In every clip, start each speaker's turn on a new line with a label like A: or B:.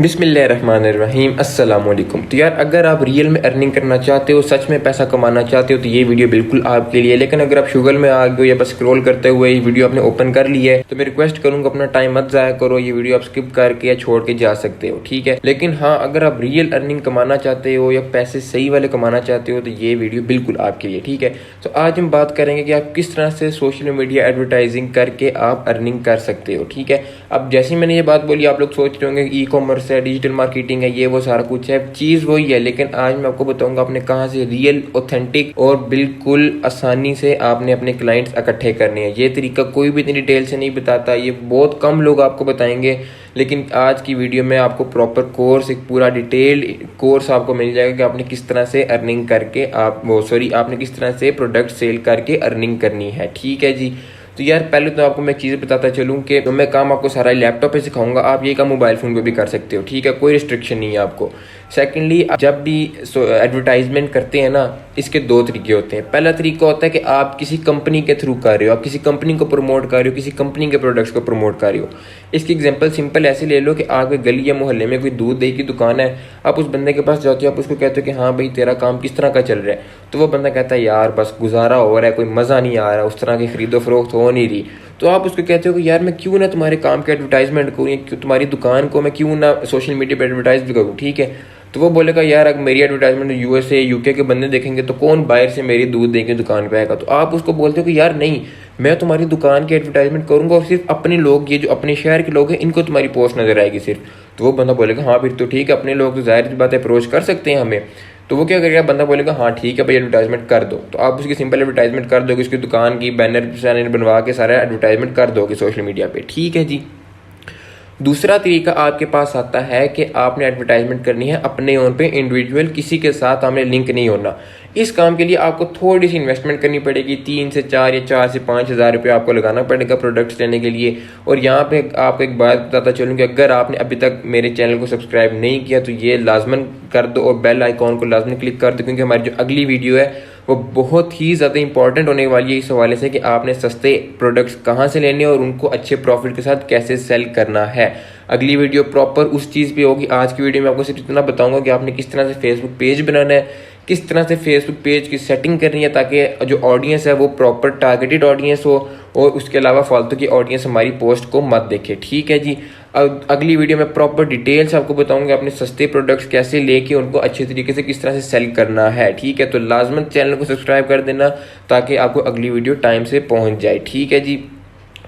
A: बिस्मिल्लाहिर्रहमानिर्रहीम अस्सलाम वालेकुम। तो यार अगर आप रियल में अर्निंग करना चाहते हो, सच में पैसा कमाना चाहते हो तो ये वीडियो बिल्कुल आपके लिए। लेकिन अगर आप शुगल में आ गए हो या बस स्क्रॉल करते हुए ये वीडियो आपने ओपन कर लिया है तो मैं रिक्वेस्ट करूंगा अपना टाइम मत ज़ाया करो, ये वीडियो आप स्किप करके या छोड़ के जा सकते हो, ठीक है। लेकिन हाँ, अगर आप रियल अर्निंग कमाना चाहते हो या पैसे सही वाले कमाना चाहते हो तो ये वीडियो बिल्कुल आपके लिए, ठीक है। तो आज हम बात करेंगे कि आप किस तरह से सोशल मीडिया एडवर्टाइजिंग करके आप अर्निंग कर सकते हो, ठीक है। अब जैसे मैंने ये बात बोली, आप लोग सोच रहे होंगे ई कॉमर्स है, डिजिटल मार्केटिंग है, ये वो सारा कुछ है, चीज़ वही है। लेकिन आज मैं आपको बताऊंगा आपने कहाँ से रियल ऑथेंटिक और बिल्कुल आसानी से आपने अपने क्लाइंट्स इकट्ठे करने हैं। ये तरीका कोई भी इतनी डिटेल से नहीं बताता, ये बहुत कम लोग आपको बताएंगे। लेकिन आज की वीडियो में आपको प्रॉपर कोर्स, एक पूरा डिटेल कोर्स आपको मिल जाएगा कि आपने किस तरह से अर्निंग करके आपने किस तरह से प्रोडक्ट सेल करके अर्निंग करनी है, ठीक है जी। तो यार पहले तो आपको मैं चीज़ें बताता चलूँ कि तो मैं काम आपको सारा लैपटॉप पे सिखाऊंगा, आप ये काम मोबाइल फ़ोन पे भी कर सकते हो, ठीक है, कोई रिस्ट्रिक्शन नहीं है आपको। सेकेंडली, जब भी एडवर्टाइजमेंट करते हैं ना, इसके दो तरीके होते हैं। पहला तरीका होता है कि आप किसी कंपनी के थ्रू कर रहे हो, आप किसी कंपनी को प्रमोट कर रहे हो, किसी कंपनी के प्रोडक्ट्स को प्रमोट कर रहे हो। इसकी एग्जांपल सिंपल ऐसे ले लो कि आपके गली या मोहल्ले में कोई दूध दही की दुकान है, आप उस बंदे के पास जाते हो, आप उसको कहते हो कि हाँ भाई तेरा काम किस तरह का चल रहा है। तो वो बंदा कहता है यार बस गुजारा हो रहा है, कोई मज़ा नहीं आ रहा, उस तरह की खरीदो फरोख्त हो नहीं रही। तो आप उसको कहते हो कि यार मैं क्यों ना तुम्हारे काम की एडवर्टाइजमेंट करूँ, तुम्हारी दुकान को मैं क्यों ना सोशल मीडिया पर एडवर्टाइज भी करूँ, ठीक है। तो वो बोलेगा यार अगर मेरी एडवर्टाइजमेंट यूएसए यूके के बंदे देखेंगे तो कौन बाहर से मेरी दूध दे के दुकान पे आएगा। तो आप उसको बोलते हो कि यार नहीं, मैं तुम्हारी दुकान की एडवर्टाइजमेंट करूंगा और सिर्फ अपने लोग, ये जो अपने शहर के लोग हैं, इनको तुम्हारी पोस्ट नजर आएगी सिर्फ। तो वो बंदा बोलेगा हाँ फिर तो ठीक है, अपने लोग तो जाहिर सी बात है अप्रोच कर सकते हैं हमें। तो वो क्या करेगा, बंदा बोलेगा हाँ ठीक है भाई एडवर्टाइजमेंट कर दो। तो आप उसकी सिंपल एडवर्टाइजमेंट कर दोगे, उसकी दुकान की बैनर बनवा के सारा एडवर्टाइजमेंट कर दोगे सोशल मीडिया पे, ठीक है जी। दूसरा तरीका आपके पास आता है कि आपने एडवर्टाइजमेंट करनी है अपने ओन पे, इंडिविजुअल, किसी के साथ आपने लिंक नहीं होना। इस काम के लिए आपको थोड़ी सी इन्वेस्टमेंट करनी पड़ेगी, 3 से 4 या 4 से 5 हज़ार रुपये आपको लगाना पड़ेगा प्रोडक्ट्स लेने के लिए। और यहाँ पे आपको एक बात बताता चलूँ कि अगर आपने अभी तक मेरे चैनल को सब्सक्राइब नहीं किया तो ये लाजमन कर दो और बेल आइकॉन को लाजमन क्लिक कर दो, क्योंकि हमारी जो अगली वीडियो है वो बहुत ही ज़्यादा इंपॉर्टेंट होने वाली है इस हवाले से कि आपने सस्ते प्रोडक्ट्स कहाँ से लेने और उनको अच्छे प्रॉफिट के साथ कैसे सेल करना है। अगली वीडियो प्रॉपर उस चीज़ पे होगी। आज की वीडियो में आपको सिर्फ इतना बताऊंगा कि आपने किस तरह से फेसबुक पेज बनाना है, किस तरह से फेसबुक पेज की सेटिंग करनी है ताकि जो ऑडियंस है वो प्रॉपर टारगेटेड ऑडियंस हो और उसके अलावा फालतू की ऑडियंस हमारी पोस्ट को मत देखे, ठीक है जी। अब अगली वीडियो में प्रॉपर डिटेल्स आपको बताऊंगा अपने सस्ते प्रोडक्ट्स कैसे लेके उनको अच्छे तरीके से किस तरह से सेल करना है, ठीक है। तो लाजमन चैनल को सब्सक्राइब कर देना ताकि आपको अगली वीडियो टाइम से पहुंच जाए, ठीक है जी।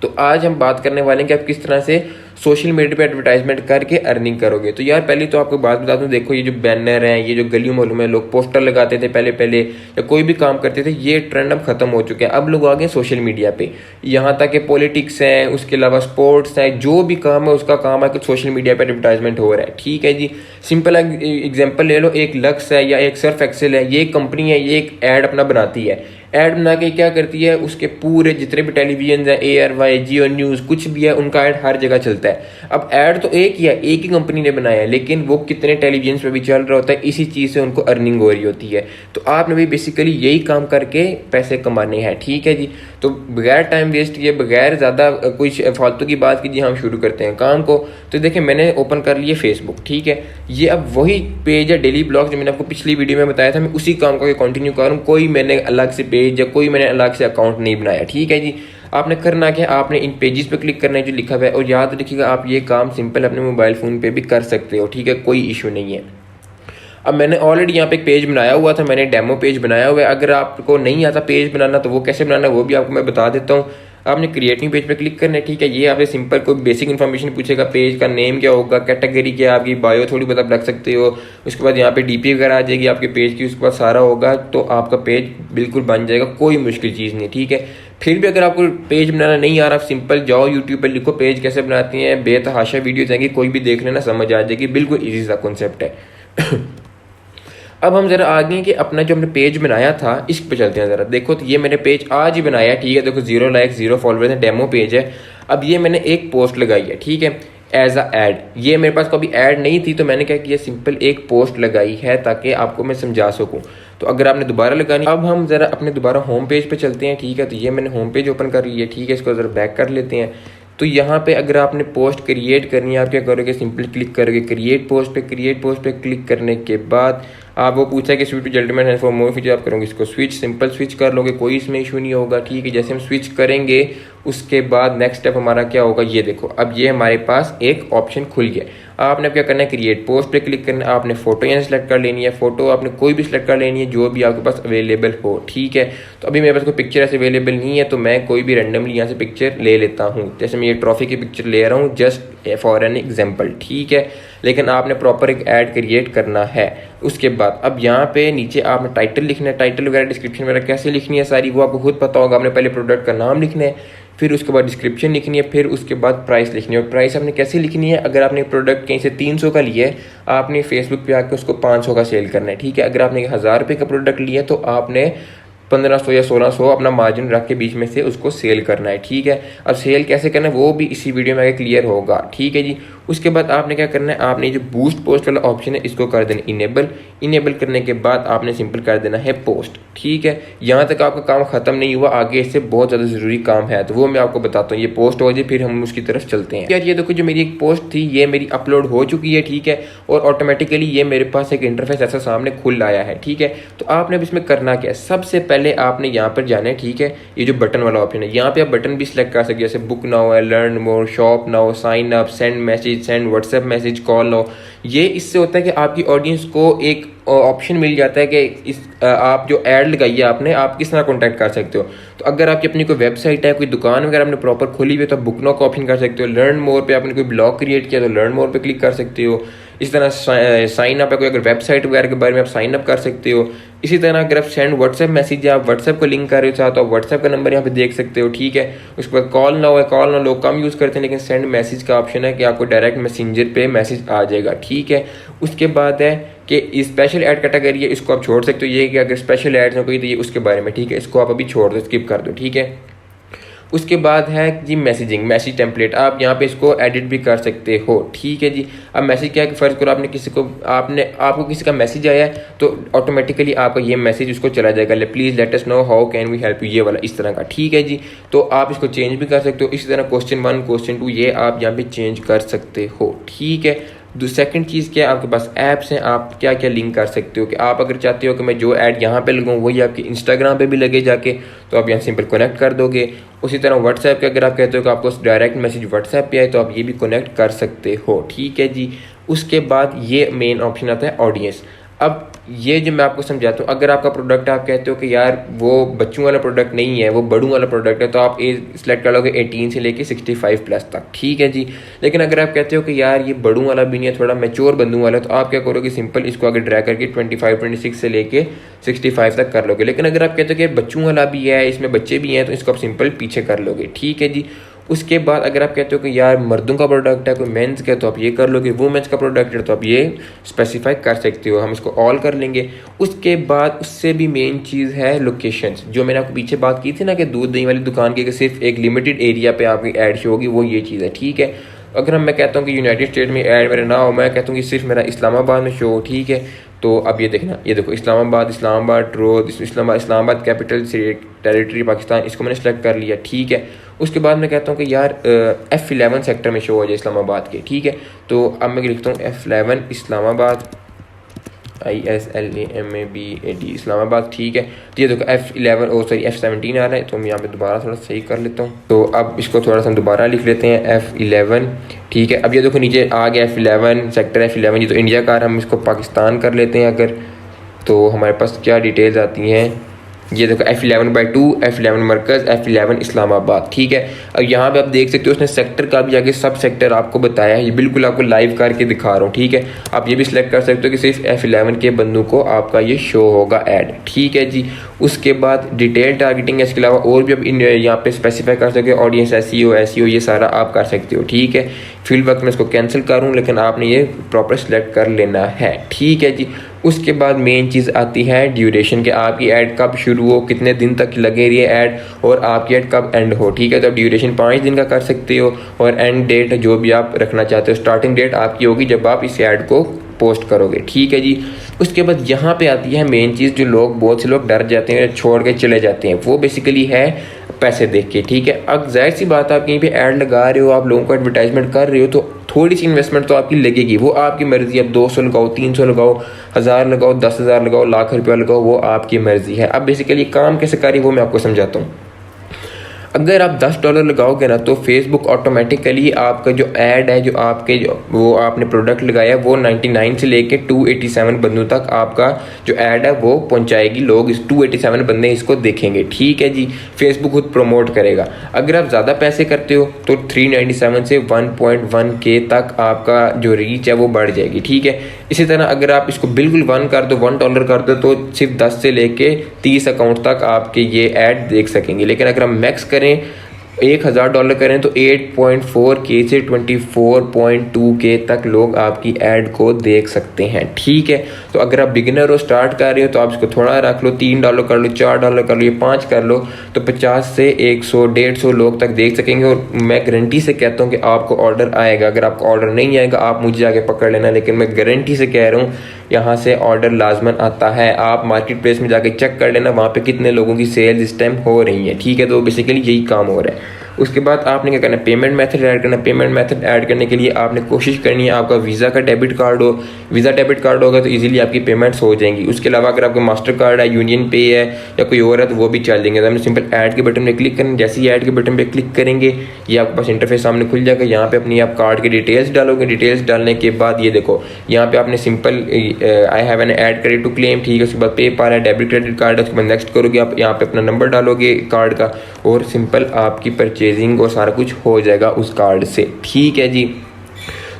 A: तो आज हम बात करने वाले हैं कि आप किस तरह से सोशल मीडिया पे एडवर्टाइजमेंट करके अर्निंग करोगे। तो यार पहले तो आपको बात बता दूं, देखो ये जो बैनर हैं, ये जो गलियों मोहल्लों में लोग पोस्टर लगाते थे पहले या कोई भी काम करते थे, ये ट्रेंड अब खत्म हो चुके हैं। अब लोग आ गए सोशल मीडिया पे, यहाँ तक कि पॉलिटिक्स है, उसके अलावा स्पोर्ट्स है, जो भी काम है उसका काम है कि सोशल मीडिया पे एडवर्टाइजमेंट हो रहा है, ठीक है जी। सिंपल एग्जाम्पल ले लो, एक लक्स है या एक सर्फ एक्सेल है, ये कंपनी है, ये एक ऐड अपना बनाती है। ऐड बना के क्या करती है, उसके पूरे जितने भी टेलीविजन है, ARY, जियो न्यूज़, कुछ भी है, उनका ऐड हर जगह चलता है। अब ऐड तो एक ही है, एक ही कंपनी ने बनाया है, लेकिन वो कितने टेलीविजन पे भी चल रहा होता है, इसी चीज़ से उनको अर्निंग हो रही होती है। तो आपने भी बेसिकली यही काम करके पैसे कमाने हैं, ठीक है जी। तो बगैर टाइम वेस्ट किए, बगैर ज़्यादा कुछ फालतू की बात कीजिए, हम शुरू करते हैं काम को। तो देखिए मैंने ओपन कर लिया फेसबुक, ठीक है। ये अब वही पेज है डेली ब्लॉग जो मैंने आपको पिछली वीडियो में बताया था, मैं उसी काम को कंटिन्यू कर रहा हूँ। कोई मैंने अलग से पेज या कोई मैंने अलग से अकाउंट नहीं बनाया, ठीक है जी। आपने करना क्या, आपने इन पेजेस पे क्लिक करना है जो लिखा हुआ है, और याद रखिएगा आप ये काम सिंपल अपने मोबाइल फ़ोन पे भी कर सकते हो, ठीक है, कोई इशू नहीं है। अब मैंने ऑलरेडी यहाँ पे एक पेज बनाया हुआ था, मैंने डेमो पेज बनाया हुआ है। अगर आपको नहीं आता पेज बनाना तो वो कैसे बनाना है वो भी आपको मैं बता देता हूँ। आपने क्रिएटिव पेज पे क्लिक करना है, ठीक है। ये आपसे सिंपल कोई बेसिक इन्फॉर्मेशन पूछेगा, पेज का नेम क्या होगा, कैटेगरी क्या है आपकी, बायो थोड़ी बहुत आप रख सकते हो। उसके बाद यहाँ पे DP वगैरह आ जाएगी आपके पेज की, उसके बाद सारा होगा तो आपका पेज बिल्कुल बन जाएगा, कोई मुश्किल चीज़ नहीं, ठीक है। फिर भी अगर आपको पेज बनाना नहीं आ रहा, सिंपल जाओ यूट्यूब पर लिखो पेज कैसे बनाती हैं, बेतहाशा वीडियो जाएंगी, कोई भी देख लेना समझ आ जाएगी, बिल्कुल ईजी सा कॉन्सेप्ट है। अब हम जरा आगे कि अपना जो हमने पेज बनाया था इस पे चलते हैं जरा। देखो तो ये मैंने पेज आज ही बनाया है, ठीक है। देखो 0 लाइक 0 फॉलोअर्स है, डेमो पेज है। अब ये मैंने एक पोस्ट लगाई है, ठीक है, एज अ ऐड। ये मेरे पास कभी ऐड नहीं थी तो मैंने क्या किया, सिंपल एक पोस्ट लगाई है ताकि आपको मैं समझा सकूं। तो अगर आपने दोबारा लगानी, अब हम जरा अपने दोबारा होम पेज पे चलते हैं, ठीक है। तो ये मैंने होम पेज ओपन कर लिया, ठीक है। इसको जरा बैक कर लेते हैं। तो यहाँ पे अगर आपने पोस्ट क्रिएट करनी है, आप क्या करोगे, सिंपल क्लिक करोगे क्रिएट पोस्ट पे। क्रिएट पोस्ट पे क्लिक करने के बाद आप वो पूछा है कि स्विच टू जेंटलमैन है फॉर मोर फीचर, आप करोगे इसको स्विच, सिंपल स्विच कर लोगे, कोई इसमें इशू नहीं होगा। ठीक है, जैसे हम स्विच करेंगे उसके बाद नेक्स्ट स्टेप हमारा क्या होगा, ये देखो अब ये हमारे पास एक ऑप्शन खुल गया। आपने क्या करना है, क्रिएट पोस्ट पे क्लिक करना है, आपने फोटो यहाँ सेलेक्ट कर लेनी है, फोटो आपने कोई भी सिलेक्ट कर लेनी है जो भी आपके पास अवेलेबल हो। ठीक है, तो अभी मेरे पास कोई पिक्चर ऐसे अवेलेबल नहीं है तो मैं कोई भी रैंडमली यहाँ से पिक्चर ले लेता हूँ। जैसे मैं ये ट्रॉफी की पिक्चर ले रहा हूँ जस्ट फॉर एन एग्जाम्पल। ठीक है, लेकिन आपने प्रॉपर एक ऐड क्रिएट करना है। उसके बाद अब यहाँ पे नीचे आपने टाइटल लिखना है, टाइटल वगैरह डिस्क्रिप्शन वगैरह कैसे लिखनी है सारी वो आपको खुद पता होगा। आपने पहले प्रोडक्ट का नाम लिखना है, फिर उसके बाद डिस्क्रिप्शन लिखनी है, फिर उसके बाद प्राइस लिखनी है। और प्राइस आपने कैसे लिखनी है, अगर आपने प्रोडक्ट कहीं से 300 का लिया है आपने फेसबुक पे आकर उसको 500 का सेल करना है। ठीक है, अगर आपने 1000 रुपये का प्रोडक्ट लिया तो आपने 1500 या 1600 अपना मार्जिन रख के बीच में से उसको सेल करना है। ठीक है, अब सेल कैसे करना है वो भी इसी वीडियो में आगे क्लियर होगा। ठीक है जी, उसके बाद आपने क्या करना है, आपने जो बूस्ट पोस्ट वाला ऑप्शन है इसको कर देना इनेबल। इनेबल करने के बाद आपने सिंपल कर देना है पोस्ट। ठीक है, यहाँ तक आपका काम खत्म नहीं हुआ, आगे इससे बहुत ज़्यादा ज़रूरी काम है तो वो मैं आपको बताता हूँ। ये पोस्ट हो जाए फिर हम उसकी तरफ चलते हैं। यार ये देखो जो मेरी एक पोस्ट थी ये मेरी अपलोड हो चुकी है। ठीक है, और ऑटोमेटिकली ये मेरे पास एक इंटरफेस ऐसा सामने खुल आया है। ठीक है, तो आपने अब इसमें करना क्या है, सबसे पहले आपने यहाँ पर जाना है। ठीक है, ये जो बटन वाला ऑप्शन है यहाँ पे आप बटन भी सिलेक्ट कर सकते हैं, जैसे बुक नाउ है, learn more, shop now, sign up, send message, send WhatsApp message, call now. ये इससे होता है कि आपकी ऑडियंस को एक ऑप्शन मिल जाता है कि इस आप जो ऐड लगाई है आपने आप किस तरह कॉन्टैक्ट कर सकते हो। तो अगर आपकी अपनी कोई वेबसाइट है, कोई दुकान वगैरह आपने प्रॉपर खोली हुई है तो आप बुक नाउ का ऑप्शन कर सकते हो। लर्न मोर पे आपने कोई ब्लॉग क्रिएट किया तो लर्न मोर पे क्लिक कर सकते हो। इस तरह साइन अप है, कोई अगर वेबसाइट वगैरह के बारे में आप साइन अप कर सकते हो। इसी तरह अगर आप सेंड व्हाट्सएप मैसेज या आप व्हाट्सएप को लिंक कर रहे हो तो आप व्हाट्सएप का नंबर यहाँ पे देख सकते हो। ठीक है, उसके बाद कॉल नाउ है, कॉल नाउ लोग कम यूज़ करते हैं लेकिन सेंड मैसेज का ऑप्शन है कि आपको डायरेक्ट मैसेंजर पे मैसेज आ जाएगा। ठीक है, उसके बाद है कि स्पेशल ऐड कैटेगरी है, इसको आप छोड़ सकते हो। ये कि अगर स्पेशल ऐड्स हो कोई तो ये उसके बारे में। ठीक है, इसको आप अभी छोड़ दो, स्किप कर दो। ठीक है, उसके बाद है जी मैसेजिंग, मैसेज टेम्पलेट, आप यहाँ पे इसको एडिट भी कर सकते हो। ठीक है जी, अब मैसेज क्या है कि फर्ज करो आपने किसी को आपको किसी का मैसेज आया है तो ऑटोमेटिकली आपका ये मैसेज उसको चला जाएगा, please let us know how can we help you, ये वाला इस तरह का। ठीक है जी, तो आप इसको चेंज भी कर सकते हो। इसी तरह क्वेश्चन 1 क्वेश्चन 2 ये आप यहाँ पे चेंज कर सकते हो। ठीक है, सेकंड चीज़ क्या है, आपके पास ऐप्स हैं, आप क्या क्या लिंक कर सकते हो कि आप अगर चाहते हो कि मैं जो ऐड यहाँ पे लगाऊँ वही आपके इंस्टाग्राम पे भी लगे जाके तो आप यहाँ सिंपल कनेक्ट कर दोगे। उसी तरह व्हाट्सएप के अगर आप कहते हो कि आपको डायरेक्ट मैसेज व्हाट्सएप पे आए तो आप ये भी कनेक्ट कर सकते हो। ठीक है जी, उसके बाद ये मेन ऑप्शन आता है ऑडियंस। अब ये जो मैं आपको समझाता हूँ, अगर आपका प्रोडक्ट आप कहते हो कि यार वो बच्चों वाला प्रोडक्ट नहीं है, वो बड़ों वाला प्रोडक्ट है तो आप एज सेलेक्ट कर लोगे 18 से लेके 65 प्लस तक। ठीक है जी, लेकिन अगर आप कहते हो कि यार ये बड़ों वाला भी नहीं है, थोड़ा मैच्योर बंदों वाला है तो आप क्या करोगे, सिंपल इसको आगे ड्रैग करके 25 26 से लेके 65 तक कर लोगे। लेकिन अगर आप कहते हो कि बच्चों वाला भी है, इसमें बच्चे भी हैं तो इसको आप सिंपल पीछे कर लोगे। ठीक है जी, उसके बाद अगर आप कहते हो कि यार मर्दों का प्रोडक्ट है, कोई मेंस का तो आप ये कर लोगे, वुमेन्स का प्रोडक्ट है तो आप ये स्पेसिफाई कर सकते हो, हम इसको ऑल कर लेंगे। उसके बाद उससे भी मेन चीज़ है लोकेशंस, जो मैंने आपको पीछे बात की थी ना कि दूध दही वाली दुकान की सिर्फ एक लिमिटेड एरिया पे आपकी ऐड शो होगी, वो ये चीज़ है। ठीक है, अगर मैं कहता हूँ कि यूनाइटेड स्टेट में ऐड मेरा ना हो, मैं कहता हूँ कि सिर्फ मेरा इस्लामाबाद में शो हो। ठीक है, तो अब ये देखना, ये देखो Islamabad road, Islamabad capital territory Pakistan, इसको मैंने सेलेक्ट कर लिया। ठीक है, उसके बाद मैं कहता हूँ कि यार F11 सेक्टर में शो हो जाए इस्लामाबाद के। ठीक है, तो अब मैं लिखता हूँ F11 इस्लामाबाद, ISLAMABAD इस्लामाबाद। ठीक है, तो ये देखो F17 आ रहा है तो मैं यहाँ पे दोबारा थोड़ा सही कर लेता हूँ। तो अब इसको थोड़ा सा दोबारा लिख लेते हैं F11। ठीक है, अब ये देखो नीचे आ गया F11 सेक्टर F11, ये तो इंडिया का, हम इसको पाकिस्तान कर लेते हैं अगर, तो हमारे पास क्या डिटेल्स आती हैं, ये देखो F11/2, F11 मरकज़, F11 इस्लामाबाद। ठीक है, अब यहाँ पे आप देख सकते हो उसने सेक्टर का भी आगे सब सेक्टर आपको बताया है, ये बिल्कुल आपको लाइव करके दिखा रहा हूँ। ठीक है, आप ये भी सिलेक्ट कर सकते हो कि सिर्फ F11 के बंदों को आपका ये शो होगा ऐड। ठीक है जी, उसके बाद डिटेल टारगेटिंग, इसके अलावा और भी आप यहाँ पे स्पेसिफाई कर सकते हो, ऑडियंस SEO ये सारा आप कर सकते हो। ठीक है, फील्ड वर्क में इसको कैंसिल करूँ लेकिन आपने ये प्रॉपर सिलेक्ट कर लेना है। ठीक है जी, उसके बाद मेन चीज़ आती है ड्यूरेशन के, आपकी ऐड कब शुरू हो, कितने दिन तक लगे रही ऐड और आपकी ऐड कब एंड हो। ठीक है, तो आप ड्यूरेशन 5 दिन का कर सकते हो और एंड डेट जो भी आप रखना चाहते हो, स्टार्टिंग डेट आपकी होगी जब आप इस ऐड को पोस्ट करोगे। ठीक है जी, उसके बाद यहाँ पे आती है मेन चीज़ जो लोग बहुत से लोग डर जाते हैं छोड़ के चले जाते हैं, वो बेसिकली है पैसे देख के, ठीक है। अब जाहिर सी बात है, आप कहीं पे ऐड लगा रहे हो, आप लोगों को एडवर्टाइजमेंट कर रहे हो, तो थोड़ी सी इन्वेस्टमेंट तो आपकी लगेगी, वो आपकी मर्जी। आप 200 लगाओ, 300 लगाओ, 1000 लगाओ, 10,000 लगाओ, लाख रुपया लगाओ, वो आपकी मर्जी है। अब बेसिकली काम कैसे करें वो मैं आपको समझाता हूँ। अगर आप $10 लगाओगे ना, तो फेसबुक ऑटोमेटिकली आपका जो ऐड है, जो आपके वो आपने प्रोडक्ट लगाया है, वो 99 से लेके 287 बंदों तक आपका जो ऐड है वो पहुंचाएगी। लोग इस 287 बंदे इसको देखेंगे, ठीक है जी। फेसबुक खुद प्रमोट करेगा। अगर आप ज़्यादा पैसे करते हो तो 397 से 1.1K तक आपका जो रीच है वो बढ़ जाएगी, ठीक है। इसी तरह अगर आप इसको बिल्कुल $1 कर दो तो सिर्फ 10 से लेके 30 अकाउंट तक आपके ये ऐड देख सकेंगे। लेकिन अगर हम मैक्स करें, $1000 करें तो 8.4K से 24.2K तक लोग आपकी ऐड को देख सकते हैं, ठीक है। तो अगर आप बिगिनर हो, स्टार्ट कर रहे हो, तो आप इसको थोड़ा रख लो, $3 कर लो, $4 कर लो, ये 5 कर लो, तो 50 से 100 150 लोग तक देख सकेंगे। और मैं गारंटी से कहता हूँ कि आपको ऑर्डर आएगा। अगर आपको ऑर्डर नहीं आएगा आप मुझे आगे पकड़ लेना, लेकिन मैं गारंटी से कह रहा हूँ यहाँ से ऑर्डर लाजमन आता है। आप मार्केट प्लेस में जाके चेक कर लेना वहाँ पे कितने लोगों की सेल्स इस टाइम हो रही है, ठीक है। तो बेसिकली यही काम हो रहा है। उसके बाद आपने क्या करना है, पेमेंट मेथड ऐड करना है। पेमेंट मेथड ऐड करने के लिए आपने कोशिश करनी है आपका वीज़ा का डेबिट कार्ड हो। वीज़ा डेबिट कार्ड होगा तो इजीली आपकी पेमेंट्स हो जाएंगी। उसके अलावा अगर आपका मास्टर कार्ड है, यूनियन पे है या कोई और है तो वो भी चल देंगे। तो हमने सिंपल ऐड के बटन पे क्लिक करना। जैसे ही ऐड के बटन पे क्लिक करेंगे ये आपके पास इंटरफेस सामने खुल जाएगा। यहाँ पे अपनी आप कार्ड की डिटेल्स डालोगे। डिटेल्स डालने के बाद ये देखो यहाँ पे आपने simple I have an ad credit to claim, ठीक है। उसके बाद पेपाल है, डेबिट क्रेडिट कार्ड है, उसके बाद नेक्स्ट करोगे आप। यहाँ पे अपना नंबर डालोगे कार्ड का और सिंपल आपकी परचेजिंग और सारा कुछ हो जाएगा उस कार्ड से, ठीक है जी।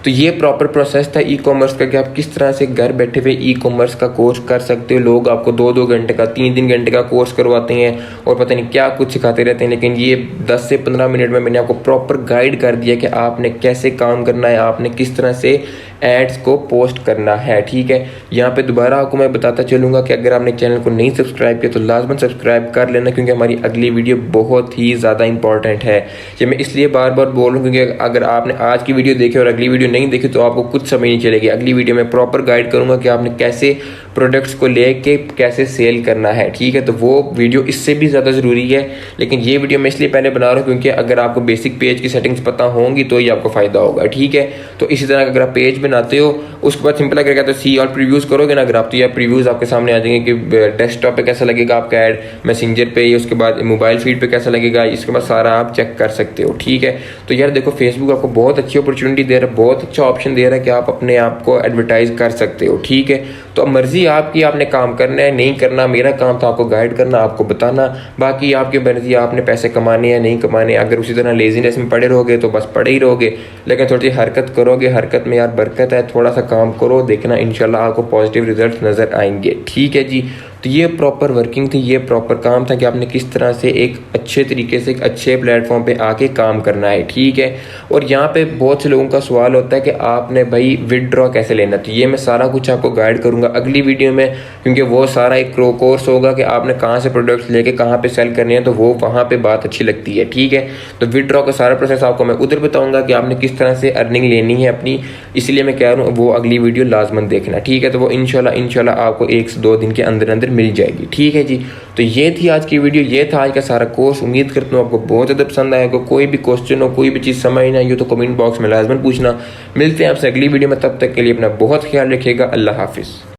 A: तो ये प्रॉपर प्रोसेस था ई कॉमर्स का कि आप किस तरह से घर बैठे हुए ई कॉमर्स का कोर्स कर सकते हो। लोग आपको 2-2 घंटे का, 3-3 घंटे का कोर्स करवाते हैं और पता नहीं क्या कुछ सिखाते रहते हैं। लेकिन ये 10 से 15 मिनट में मैंने आपको प्रॉपर गाइड कर दिया कि आपने कैसे काम करना है, आपने किस तरह से एड्स को पोस्ट करना है, ठीक है। यहाँ पे दोबारा आपको मैं बताता चलूँगा कि अगर आपने चैनल को नहीं सब्सक्राइब किया तो लाजमन सब्सक्राइब कर लेना, क्योंकि हमारी अगली वीडियो बहुत ही ज़्यादा इंपॉर्टेंट है। ये मैं इसलिए बार बार बोल रहा हूँ क्योंकि अगर आपने आज की वीडियो देखी और अगली वीडियो नहीं देखी तो आपको कुछ समझ नहीं चलेगी। अगली वीडियो में प्रॉपर गाइड करूँगा कि आपने कैसे प्रोडक्ट्स को लेके कैसे सेल करना है, ठीक है। तो वो वीडियो इससे भी ज़्यादा ज़रूरी है, लेकिन ये वीडियो मैं इसलिए पहले बना रहा हूँ क्योंकि अगर आपको बेसिक पेज की सेटिंग्स पता होंगी तो ये आपको फ़ायदा होगा, ठीक है। तो इसी तरह अगर आप पेज बनाते हो उसके बाद सिंपल अगर कहते हो सी और प्रीव्यूज़ करोगे ना अगर आप, तो ये प्रीव्यूज़ आपके सामने आ जाएंगे कि डेस्कटॉप पे कैसा लगेगा आपका ऐड, मैसेंजर पे, उसके बाद मोबाइल फीड पे कैसा लगेगा, इसके बाद सारा आप चेक कर सकते हो, ठीक है। तो यार देखो फेसबुक आपको बहुत अच्छी अपॉर्चुनिटी दे रहा है, बहुत अच्छा ऑप्शन दे रहा है कि आप अपने आप को एडवर्टाइज कर सकते हो, ठीक है। तो अब मर्जी आपकी, आपने काम करना है नहीं करना। मेरा काम था आपको गाइड करना, आपको बताना, बाकी आपकी मर्जी, आपने पैसे कमाने या नहीं कमाने। अगर उसी तरह लेजीनेस में पड़े रहोगे तो बस पड़े ही रहोगे, लेकिन थोड़ी सी हरकत करोगे, हरकत में यार बरकत है, थोड़ा सा काम करो, देखना इंशाल्लाह आपको पॉजिटिव रिजल्ट नज़र आएंगे, ठीक है जी। तो ये प्रॉपर वर्किंग थी, ये प्रॉपर काम था कि आपने किस तरह से एक अच्छे तरीके से एक अच्छे प्लेटफॉर्म पे आके काम करना है, ठीक है। और यहाँ पे बहुत से लोगों का सवाल होता है कि आपने भाई विदड्रॉ कैसे लेना, तो ये मैं सारा कुछ आपको गाइड करूँगा अगली वीडियो में, क्योंकि वो सारा एक कोर्स होगा कि आपने कहाँ से प्रोडक्ट्स लेके कहाँ पे सेल करने हैं, तो वो वहाँ पे बात अच्छी लगती है, ठीक है। तो विदड्रॉ का सारा प्रोसेस आपको मैं उधर बताऊँगा कि आपने किस तरह से अर्निंग लेनी है अपनी, इसलिए मैं कह रहा हूँ वो अगली वीडियो लाजमन देखना, ठीक है। तो वो इंशाल्लाह आपको 1 से 2 दिन के अंदर अंदर मिल जाएगी, ठीक है जी। तो ये थी आज की वीडियो, ये था आज का सारा कोर्स। उम्मीद करता हूँ आपको बहुत ज़्यादा पसंद आएगा। कोई भी क्वेश्चन हो, कोई भी चीज़ समझ नहीं आई हो तो कमेंट बॉक्स में लाजमन पूछना। मिलते हैं आपसे अगली वीडियो में, तब तक के लिए अपना बहुत ख्याल रखिएगा। अल्लाह हाफिज़।